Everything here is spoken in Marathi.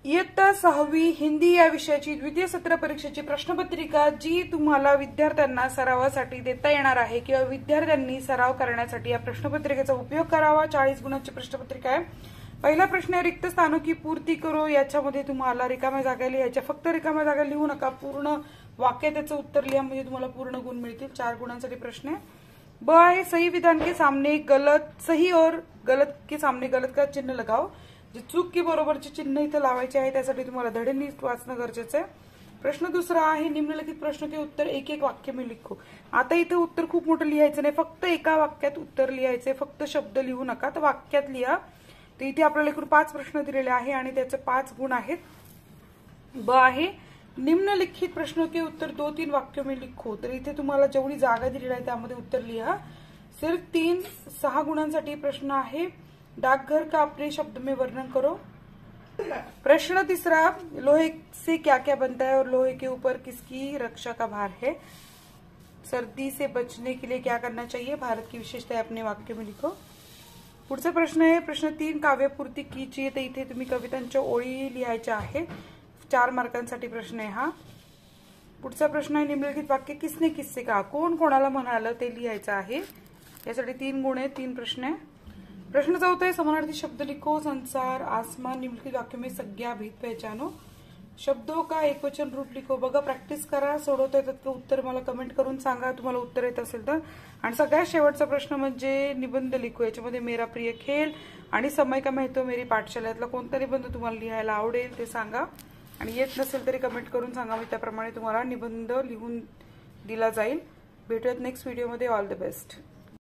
इयत्ता 6वी हिंदी या विषयाची द्वितीय सत्र परीक्षेची प्रश्नपत्रिका जी तुम्हाला विद्यार्थ्यांना सरावासाठी देता येणार आहे किंवा विद्यार्थ्यांनी सराव करण्यासाठी या प्रश्नपत्रिकेचा उपयोग करावा। 40 गुणांची प्रश्नपत्रिका आहे। पहिला प्रश्न आहे, रिक्त स्थानों की पूर्ती करो। याच्यामध्ये तुम्हाला रिकाम्या जागा लिहायच्या, फक्त रिकाम्या जागा लिहू नका, पूर्ण वाक्य त्याचं उत्तर लिहा म्हणजे तुम्हाला पूर्ण गुण मिळतील। 4 गुणांसाठी प्रश्न आहे। ब आहे, सही विधान के सामने गलत, सही और गलत के सामने गलत का चिन्ह लगाओ। जे चूक की बरोबरचे चिन्ह इथे लावायचे आहे, त्यासाठी तुम्हाला धडे नीट वाचणं गरजेचं आहे। प्रश्न दुसरा आहे, निम्नलिखित प्रश्न के उत्तर एक एक वाक्य में लिखो। आता इथे उत्तर खूप मोठं लिहायचं नाही, फक्त एका वाक्यात उत्तर लिहायचे, फक्त शब्द लिहू नका, तर वाक्यात लिहा। तर इथे आपल्याला एकूण 5 प्रश्न दिलेले आहे आणि त्याचे 5 गुण आहेत। ब आहे, निम्नलिखित प्रश्नों के उत्तर 2-3 वाक्यों में लिखो। तर इथे तुम्हाला जेवढी जागा दिलेली आहे त्यामध्ये उत्तर लिहा। सिर्फ 6 गुणांसाठी प्रश्न आहे, डाकघर का अपने शब्द में वर्णन करो। प्रश्न तीसरा, लोहे से क्या क्या बनता है और लोहे के ऊपर किसकी रक्षा का भार है। सर्दी से बचने के लिए क्या करना चाहिए, भारत की विशेषता अपने वाक्य में लिखो। पुढचा प्रश्न आहे, प्रश्न 3, काव्यपूर्ती कीची। तर इथे तुम्ही कवितांच्या ओळी लिहायच्या आहेत। 4 मार्कांसाठी प्रश्न आहे हा। पुढचा प्रश्न आहे, निम्नलिखित वाक्य किसने किससे कहा, कोण कोणाला म्हणालं ते लिहायचं आहे। यासाठी 3 गुण आहे, 3 प्रश्न आहे। प्रश्न 4 है, समानार्थी शब्द लिखो। संसार, आसमान, निम्नलिखित वाक्यों में संज्ञा भेद पहचानो। शब्दों का एकवचन रूप लिखो। बघा, प्रॅक्टिस करा, सोडवता येतात का उत्तर मला कमेंट करून सांगा तुम्हाला उत्तर येत असेल तर। आणि सगळ्यात शेवटचा प्रश्न म्हणजे निबंध लिखो। याच्यामध्ये मेरा प्रिय खेल आणि समय का महत्व मेरी पाठशाला यातला कोणता निबंध तुम्हाला लिहायला आवडेल ते सांगा। आणि येत नसेल तरी कमेंट करून सांगा, मी त्याप्रमाणे तुम्हाला निबंध लिहून दिला जाईल। भेटूयात नेक्स्ट व्हिडिओमध्ये। All the best.